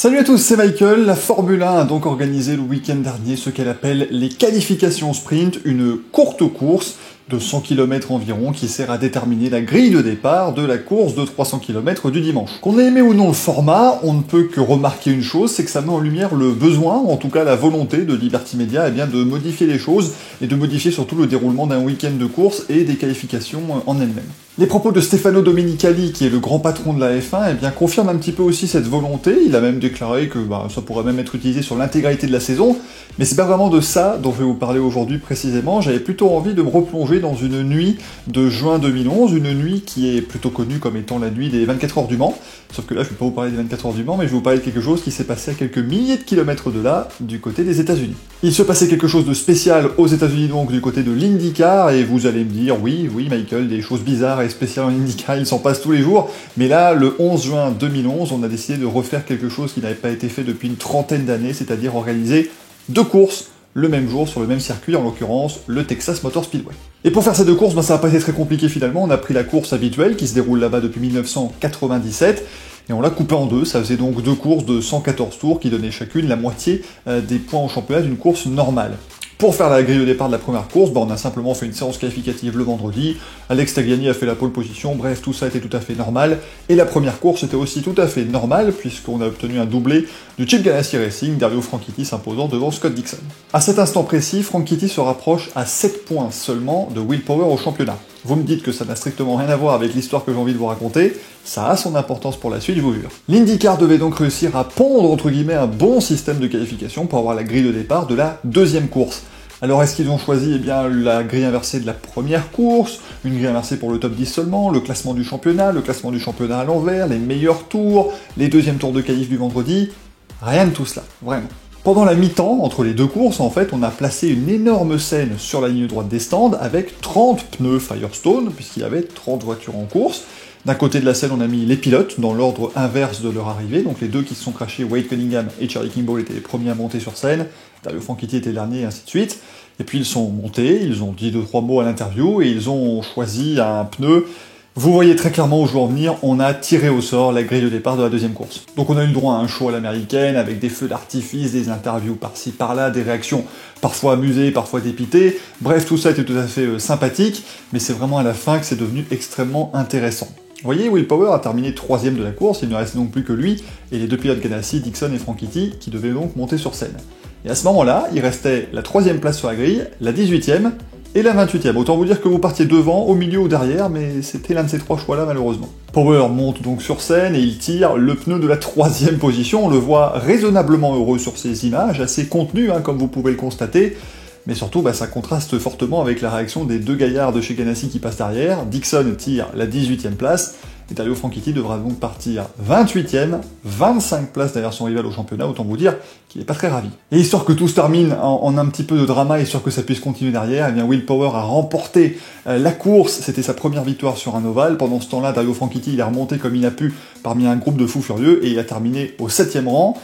Salut à tous, c'est Michael. La Formule 1 a donc organisé le week-end dernier ce qu'elle appelle les qualifications sprint, une courte course de 100 km environ qui sert à déterminer la grille de départ de la course de 300 km du dimanche. Qu'on ait aimé ou non le format, on ne peut que remarquer une chose, c'est que ça met en lumière le besoin, ou en tout cas la volonté de Liberty Media de modifier les choses et de modifier surtout le déroulement d'un week-end de course et des qualifications en elles-mêmes. Les propos de Stefano Domenicali, qui est le grand patron de la F1, confirment un petit peu aussi cette volonté. Il a même déclaré que ça pourrait même être utilisé sur l'intégralité de la saison, mais c'est pas vraiment de ça dont je vais vous parler aujourd'hui précisément. J'avais plutôt envie de me replonger dans une nuit de juin 2011, une nuit qui est plutôt connue comme étant la nuit des 24 heures du Mans, sauf que là je vais pas vous parler des 24 heures du Mans, mais je vais vous parler de quelque chose qui s'est passé à quelques milliers de kilomètres de là, du côté des États-Unis. Il se passait quelque chose de spécial aux États-Unis, donc du côté de l'IndyCar, et vous allez me dire, oui Michael, des choses bizarres et spéciales en IndyCar, il s'en passe tous les jours, mais là, le 11 juin 2011, on a décidé de refaire quelque chose qui n'avait pas été fait depuis une trentaine d'années, c'est-à-dire organiser deux courses le même jour sur le même circuit, en l'occurrence le Texas Motor Speedway. Et pour faire ces deux courses, ça n'a pas été très compliqué finalement, on a pris la course habituelle qui se déroule là-bas depuis 1997, et on l'a coupé en deux, ça faisait donc deux courses de 114 tours qui donnaient chacune la moitié des points au championnat d'une course normale. Pour faire la grille de départ de la première course, on a simplement fait une séance qualificative le vendredi, Alex Tagliani a fait la pole position, bref, tout ça était tout à fait normal, et la première course était aussi tout à fait normale, puisqu'on a obtenu un doublé du Chip Ganassi Racing, Dario Franchitti s'imposant devant Scott Dixon. À cet instant précis, Franchitti se rapproche à 7 points seulement de Will Power au championnat. Vous me dites que ça n'a strictement rien à voir avec l'histoire que j'ai envie de vous raconter, ça a son importance pour la suite, je vous jure. L'IndyCar devait donc réussir à pondre entre guillemets un bon système de qualification pour avoir la grille de départ de la deuxième course. Alors est-ce qu'ils ont choisi la grille inversée de la première course, une grille inversée pour le top 10 seulement, le classement du championnat à l'envers, les meilleurs tours, les deuxièmes tours de qualif du vendredi? Rien de tout cela, vraiment. Pendant la mi-temps, entre les deux courses, en fait, on a placé une énorme scène sur la ligne droite des stands avec 30 pneus Firestone, puisqu'il y avait 30 voitures en course. D'un côté de la scène, on a mis les pilotes dans l'ordre inverse de leur arrivée, donc les deux qui se sont crashés, Wade Cunningham et Charlie Kimball, étaient les premiers à monter sur scène, Dario Franchitti était le dernier, et ainsi de suite. Et puis ils sont montés, ils ont dit 2-3 mots à l'interview, et ils ont choisi un pneu. Vous voyez très clairement où je veux en venir, on a tiré au sort la grille de départ de la deuxième course. Donc on a eu le droit à un show à l'américaine, avec des feux d'artifice, des interviews par-ci par-là, des réactions parfois amusées, parfois dépitées. Bref, tout ça était tout à fait sympathique, mais c'est vraiment à la fin que c'est devenu extrêmement intéressant. Vous voyez, Will Power a terminé 3ème de la course, il ne restait donc plus que lui et les deux pilotes Ganassi, Dixon et Franchitti, qui devaient donc monter sur scène. Et à ce moment-là, il restait la 3ème place sur la grille, la 18ème et la 28ème. Autant vous dire que vous partiez devant, au milieu ou derrière, mais c'était l'un de ces trois choix-là malheureusement. Power monte donc sur scène et il tire le pneu de la 3ème position, on le voit raisonnablement heureux sur ces images, assez contenu comme vous pouvez le constater, mais surtout ça contraste fortement avec la réaction des deux gaillards de chez Ganassi qui passent derrière. Dixon tire la 18ème place, et Dario Franchitti devra donc partir 28ème, 25 places derrière son rival au championnat, autant vous dire qu'il est pas très ravi. Et histoire que tout se termine en un petit peu de drama, histoire que ça puisse continuer derrière, Will Power a remporté la course, c'était sa première victoire sur un ovale. Pendant ce temps-là, Dario Franchitti il est remonté comme il a pu parmi un groupe de fous furieux, et il a terminé au 7ème rang,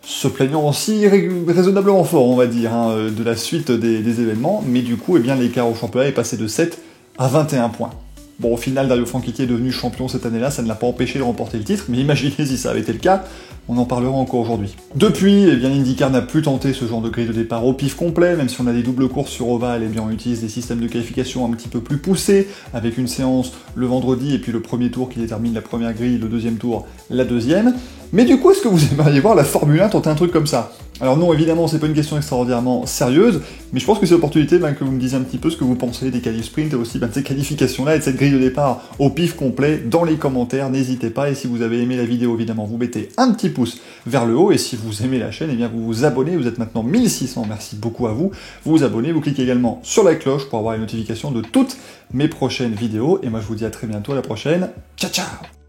se plaignant aussi raisonnablement fort, on va dire, de la suite des événements, mais du coup, l'écart au championnat est passé de 7 à 21 points. Bon, au final, Dario Franchitti est devenu champion cette année-là, ça ne l'a pas empêché de remporter le titre, mais imaginez si ça avait été le cas, on en parlera encore aujourd'hui. Depuis, l'IndyCar n'a plus tenté ce genre de grille de départ au pif complet, même si on a des doubles courses sur ovale, on utilise des systèmes de qualification un petit peu plus poussés, avec une séance le vendredi, et puis le premier tour qui détermine la première grille, le deuxième tour, la deuxième. Mais du coup, est-ce que vous aimeriez voir la Formule 1 tenter un truc comme ça? Alors non, évidemment, c'est pas une question extraordinairement sérieuse, mais je pense que c'est l'opportunité que vous me disiez un petit peu ce que vous pensez des qualifs sprint et aussi de ces qualifications-là et de cette grille de départ au pif complet dans les commentaires, n'hésitez pas, et si vous avez aimé la vidéo, évidemment, vous mettez un petit pouce vers le haut, et si vous aimez la chaîne, vous vous abonnez, vous êtes maintenant 1600, merci beaucoup à vous, vous vous abonnez, vous cliquez également sur la cloche pour avoir les notifications de toutes mes prochaines vidéos, et moi je vous dis à très bientôt, à la prochaine, ciao ciao!